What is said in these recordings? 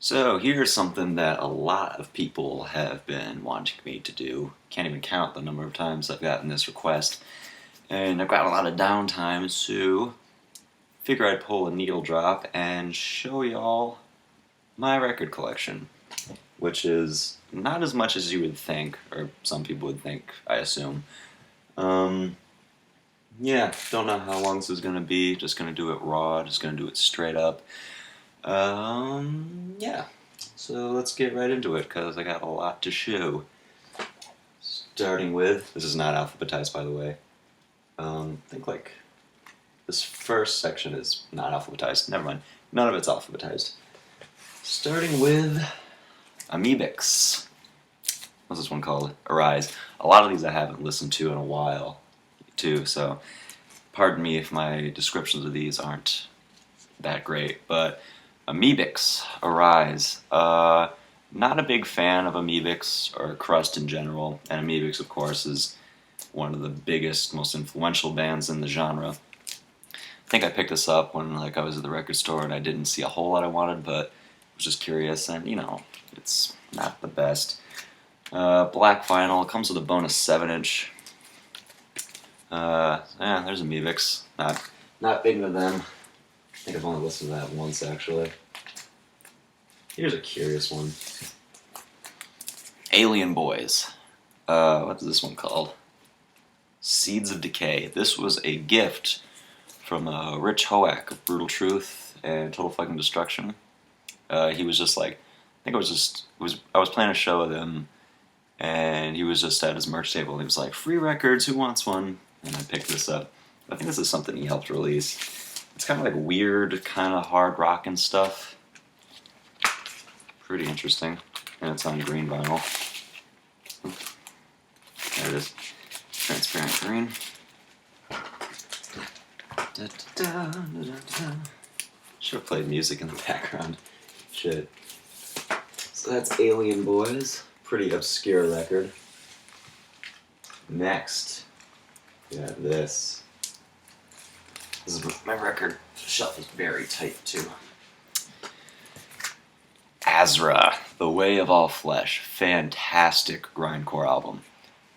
So here's something that a lot of people have been wanting me to do. Can't even count the number of times I've gotten this request. And I've got a lot of downtime, so figure I'd pull a needle drop and show y'all my record collection, which is not as much as you would think, or some people would think, I assume. Um, yeah, don't know how long this is gonna be. Just gonna do it raw. Just gonna do it straight up. Yeah. So let's get right into it because I got a lot to show. Starting with, this is not alphabetized by the way. I think like this first section is not alphabetized. Never mind. None of it's alphabetized. Starting with Amoebics. What's this one called? Arise. A lot of these I haven't listened to in a while, too, so pardon me if my descriptions of these aren't that great, but Amoebics, Arise. Not a big fan of Amoebics or Crust in general, and Amoebics, of course, is one of the biggest, most influential bands in the genre. I think I picked this up when I was at the record store and I didn't see a whole lot I wanted, but was just curious, and it's not the best. Black vinyl, comes with a bonus 7-inch. Yeah, there's Amoebics. Not big into them. I think I've only listened to that once, actually. Here's a curious one. Alien Boys. What is this one called? Seeds of Decay. This was a gift from Rich Hoak of Brutal Truth and Total Fucking Destruction. He was just like, I was playing a show with him, and he was just at his merch table, and he was like, free records, who wants one? And I picked this up. I think this is something he helped release. It's kind of like weird, kind of hard rock and stuff. Pretty interesting. And it's on green vinyl. There it is. Transparent green. Should have played music in the background. Shit. So that's Alien Boys. Pretty obscure record. Next, we got this. This is my record shelf is very tight too. Azra, The Way of All Flesh. Fantastic grindcore album.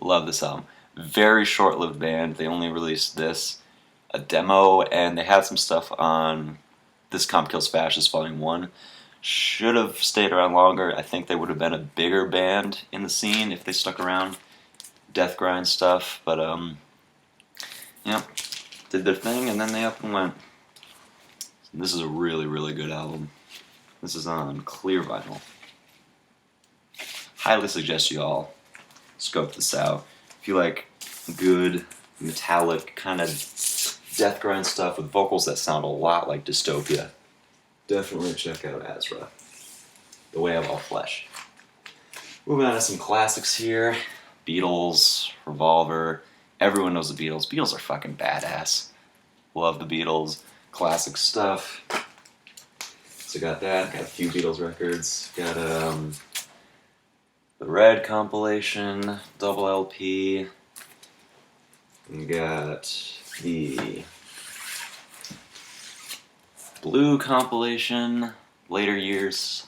Love this album. Very short-lived band. They only released this, a demo, and they had some stuff on This Comp Kills Fascist Volume 1. Should have stayed around longer. I think they would have been a bigger band in the scene if they stuck around. Death grind stuff, but yeah, did their thing and then they up and went. This is a really, really good album. This is on clear vinyl. Highly suggest you all scope this out. If you like good, metallic, kind of death grind stuff with vocals that sound a lot like Dystopia, definitely check out Azra, The Way of All Flesh. Moving on to some classics here. Beatles, Revolver. Everyone knows the Beatles. Beatles are fucking badass. Love the Beatles. Classic stuff. So got that. Got a few Beatles records. Got the Red compilation, double LP. We got the Blue compilation, later years.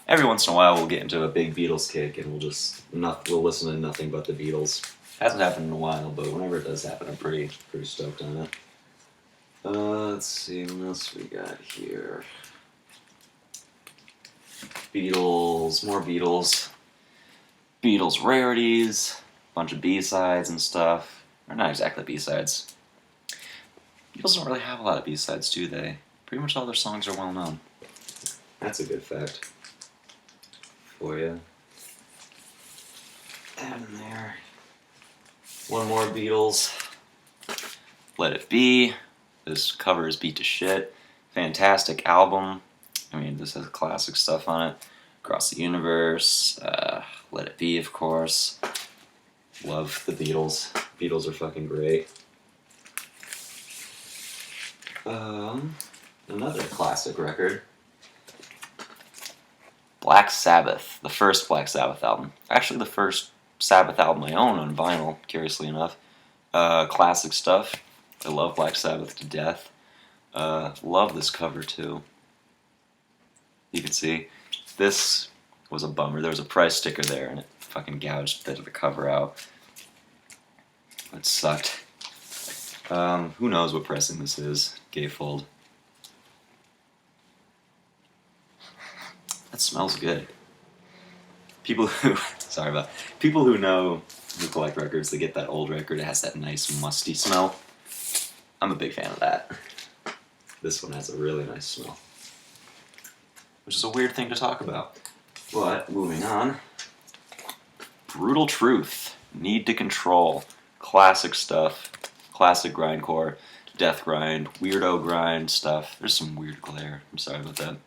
Every once in a while we'll get into a big Beatles kick and we'll listen to nothing but the Beatles. Hasn't happened in a while, but whenever it does happen, I'm pretty stoked on it. Let's see, what else we got here? Beatles, more Beatles. Beatles rarities, bunch of B-sides and stuff. Or not exactly B-sides. Beatles don't really have a lot of B-sides, do they? Pretty much all their songs are well known. That's a good fact for you. And there. One more Beatles. Let It Be. This cover is beat to shit. Fantastic album. I mean, this has classic stuff on it. Across the Universe. Let It Be, of course. Love the Beatles. Beatles are fucking great. Another classic record. Black Sabbath, the first Black Sabbath album. Actually, the first Sabbath album I own on vinyl, curiously enough. Classic stuff. I love Black Sabbath to death. Love this cover, too. You can see this was a bummer. There was a price sticker there, and it fucking gouged the cover out. It sucked. Who knows what pressing this is? Gatefold. That smells good. People who people who know who collect records, they get that old record. It has that nice musty smell. I'm a big fan of that. This one has a really nice smell, which is a weird thing to talk about. But moving on. Brutal Truth. Need to Control. Classic stuff. Classic grindcore. Death grind. Weirdo grind stuff. There's some weird glare. I'm sorry about that.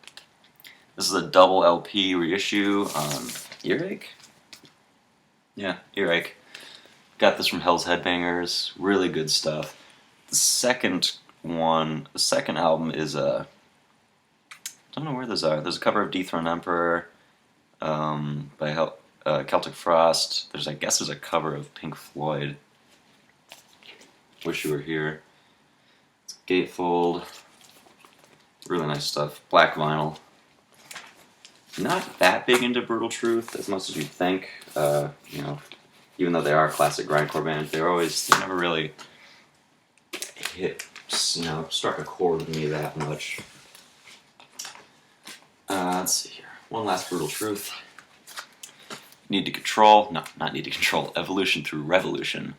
This is a double LP reissue on Earache? Yeah, Earache. Got this from Hell's Headbangers. Really good stuff. The second album is I don't know where those are. There's a cover of Dethroned Emperor by Celtic Frost. I guess there's a cover of Pink Floyd. Wish You Were Here. It's Gatefold. Really nice stuff. Black vinyl. Not that big into Brutal Truth as much as you'd think. Even though they are a classic grindcore band, they never really struck a chord with me that much. Let's see here. One last Brutal Truth. Need to Control. No, not Need to Control. Evolution Through Revolution.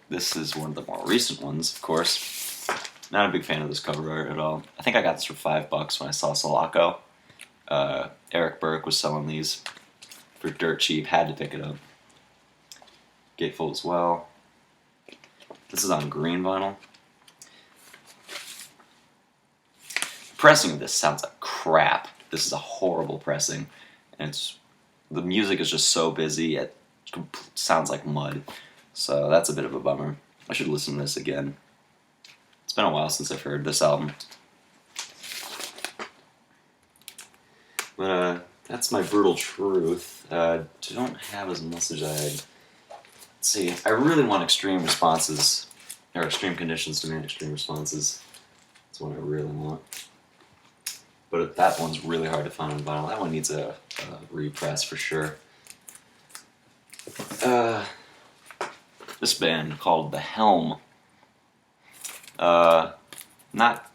This is one of the more recent ones, of course. Not a big fan of this cover art at all. I think I got this for $5 when I saw Sulaco. Eric Burke was selling these for dirt cheap. Had to pick it up. Gatefold as well. This is on green vinyl. Pressing of this sounds like crap. This is a horrible pressing, and the music is just so busy it sounds like mud. So that's a bit of a bummer. I should listen to this again. It's been a while since I've heard this album. But that's my Brutal Truth. Don't have as much as Let's see. I really want extreme responses, or extreme conditions demand extreme responses. That's what I really want. But that one's really hard to find on vinyl. That one needs a repress for sure. This band called The Helm. Not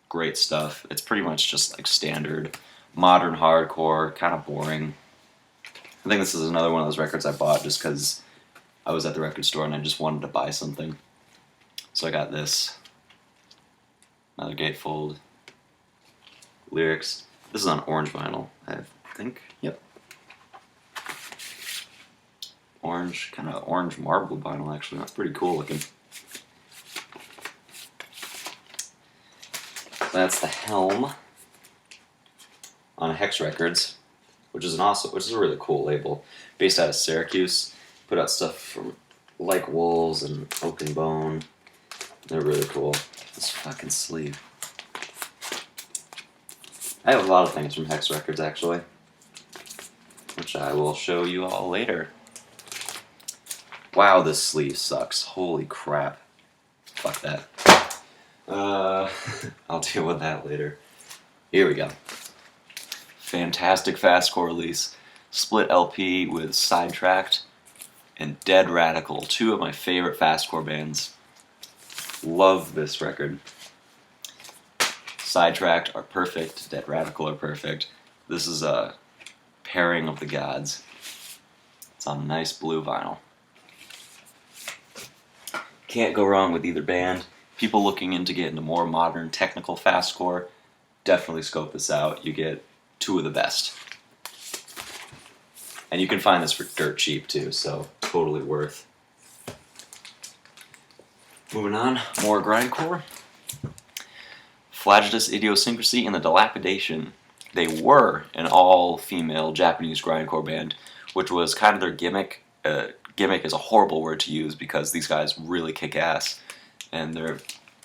great stuff. It's pretty much just like standard modern hardcore, kind of boring. I think this is another one of those records I bought just because I was at the record store and I just wanted to buy something. So I got this. Another Gatefold. Lyrics. This is on orange vinyl, I think. Yep. Orange, kind of orange marble vinyl actually. That's pretty cool looking. That's The Helm on Hex Records, which is a really cool label, based out of Syracuse. Put out stuff from Like Wolves and Oaken Bone. They're really cool. This fucking sleeve. I have a lot of things from Hex Records actually, which I will show you all later. Wow, this sleeve sucks. Holy crap. Fuck that. I'll deal with that later. Here we go. Fantastic fastcore release. Split LP with Sidetracked and Dead Radical, two of my favorite fastcore bands. Love this record. Sidetracked are perfect, Dead Radical are perfect. This is a pairing of the gods. It's on nice blue vinyl. Can't go wrong with either band. People looking to get into more modern technical fastcore, definitely scope this out. You get two of the best. And you can find this for dirt cheap too, so totally worth. Moving on, more grindcore. Flagellus Idiosyncrasy and the Dilapidation. They were an all-female Japanese grindcore band, which was kind of their gimmick. Gimmick is a horrible word to use because these guys really kick ass, and they're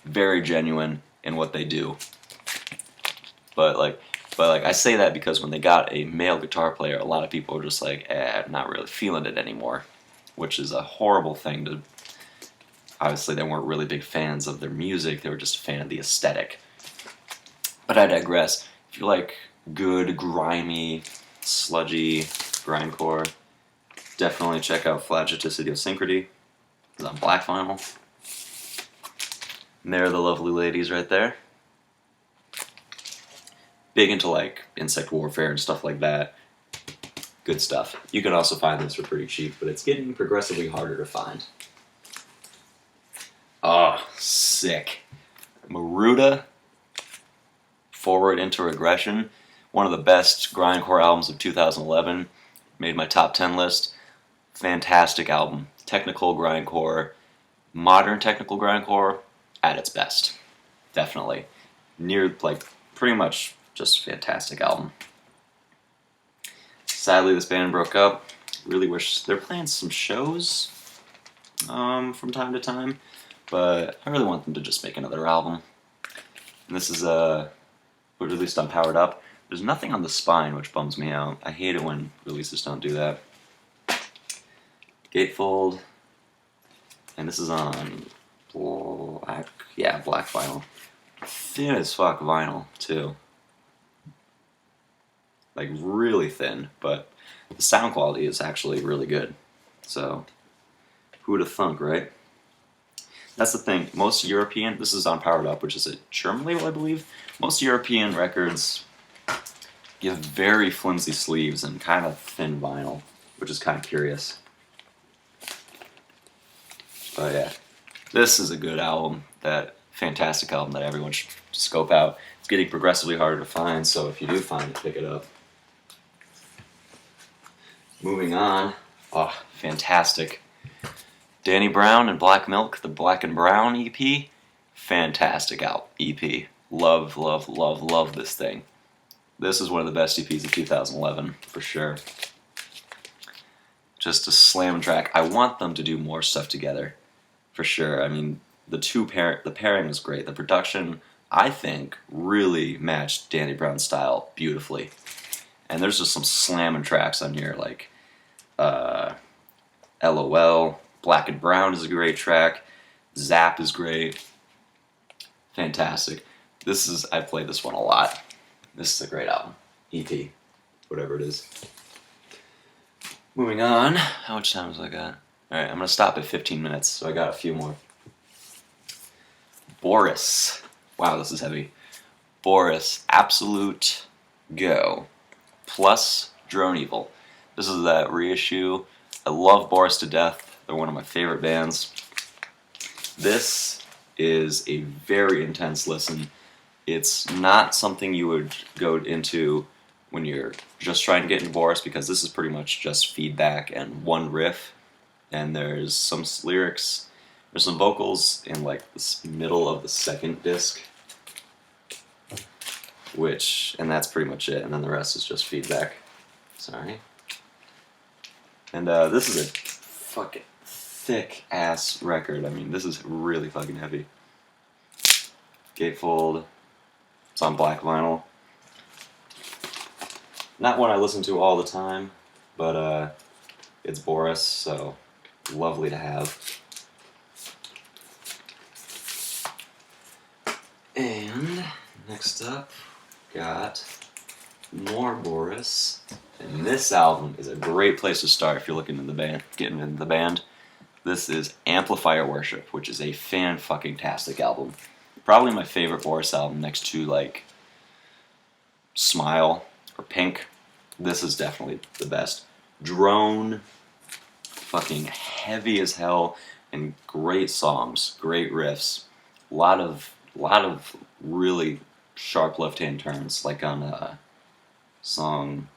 very genuine in what they do. But I say that because when they got a male guitar player, a lot of people were just like, I'm not really feeling it anymore, which is a horrible thing to. Obviously, they weren't really big fans of their music; they were just a fan of the aesthetic. But I digress. If you like good, grimy, sludgy grindcore. Definitely check out Flagellus Idiosyncrasy. It's on black vinyl. And there are the lovely ladies right there. Big into like insect warfare and stuff like that. Good stuff. You can also find this for pretty cheap, but it's getting progressively harder to find. Oh, sick. Maruda, Forward into Regression, one of the best grindcore albums of 2011. Made my top 10 list. Fantastic album. Technical grindcore, modern technical grindcore at its best. Definitely. Pretty much just fantastic album. Sadly, this band broke up. Really wish they're playing some shows from time to time, but I really want them to just make another album. And this is released on Powered Up. There's nothing on the spine, which bums me out. I hate it when releases don't do that. Gatefold, and this is on black vinyl. Thin as fuck vinyl too. Like really thin, but the sound quality is actually really good. So, who would have thunk, right? That's the thing. Most European, this is on Powered Up, which is a German label, I believe. Most European records give very flimsy sleeves and kind of thin vinyl, which is kind of curious. But yeah, this is a good album. Fantastic album that everyone should scope out. It's getting progressively harder to find, so if you do find it, pick it up. Moving on. Oh, fantastic. Danny Brown and Black Milk, the Black and Brown EP. Fantastic EP. Love, love, love, love this thing. This is one of the best EPs of 2011, for sure. Just a slam track. I want them to do more stuff together, for sure. I mean, the pairing was great. The production, I think, really matched Danny Brown's style beautifully. And there's just some slamming tracks on here, like LOL, Black and Brown is a great track, Zap is great, fantastic. I played this one a lot. This is a great album, EP, whatever it is. Moving on, how much time has I got? Alright, I'm going to stop at 15 minutes, so I got a few more. Boris, wow, this is heavy. Boris, Absolute Go, plus Drone Evil. This is that reissue. I love Boris to death. They're one of my favorite bands. This is a very intense listen. It's not something you would go into when you're just trying to get into Boris, because this is pretty much just feedback and one riff. And there's some lyrics. There's some vocals in like the middle of the second disc. And that's pretty much it. And then the rest is just feedback. Sorry. And this is a fucking thick ass record. I mean, this is really fucking heavy. Gatefold. It's on black vinyl. Not one I listen to all the time, but it's Boris, so lovely to have. And next up, got more Boris. And this album is a great place to start if you're looking in the band, getting into the band. This is Amplifier Worship, which is a fan-fucking-tastic album. Probably my favorite Boris album next to, like, Smile or Pink. This is definitely the best. Drone, fucking heavy as hell, and great songs, great riffs. A lot of really sharp left-hand turns, like on a song.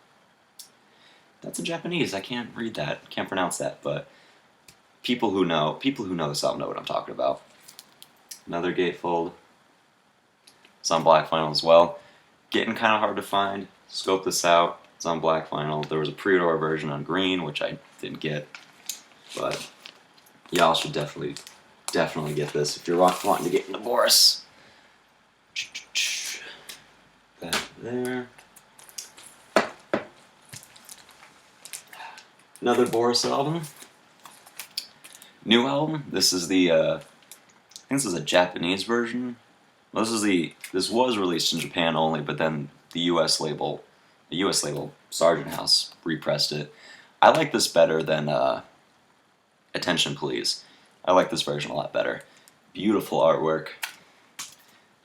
That's in Japanese. I can't read that. Can't pronounce that. But people who know this album know what I'm talking about. Another Gatefold. It's on black vinyl as well. Getting kind of hard to find. Scope this out. It's on black vinyl. There was a pre-order version on green, which I didn't get. But y'all should definitely get this if you're wanting to get into Boris. That there. Another Boris album. New album. This is the I think this is a Japanese version. Well, this was released in Japan only, but then the U.S. label, Sargent House repressed it. I like this better than Attention Please. I like this version a lot better. Beautiful artwork.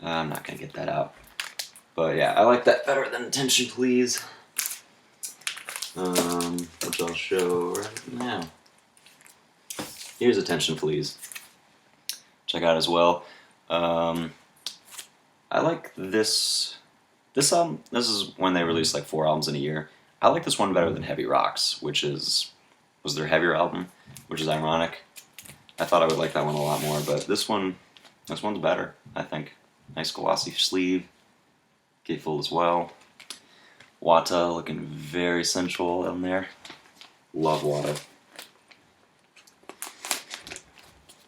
I'm not gonna get that out. But yeah, I like that better than Attention Please. Which I'll show right now. Here's Attention Please. Check out as well. I like this. This album. This is when they released like 4 albums in a year. I like this one better than Heavy Rocks, which was their heavier album, which is ironic. I thought I would like that one a lot more, but this one's better, I think. Nice glossy sleeve, gatefold as well. Wata looking very sensual in there. Love Wata.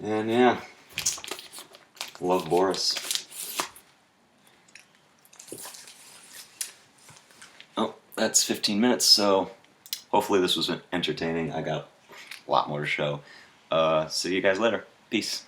And yeah, love Boris. Oh, that's 15 minutes, so hopefully this was entertaining. I got a lot more to show. See you guys later. Peace.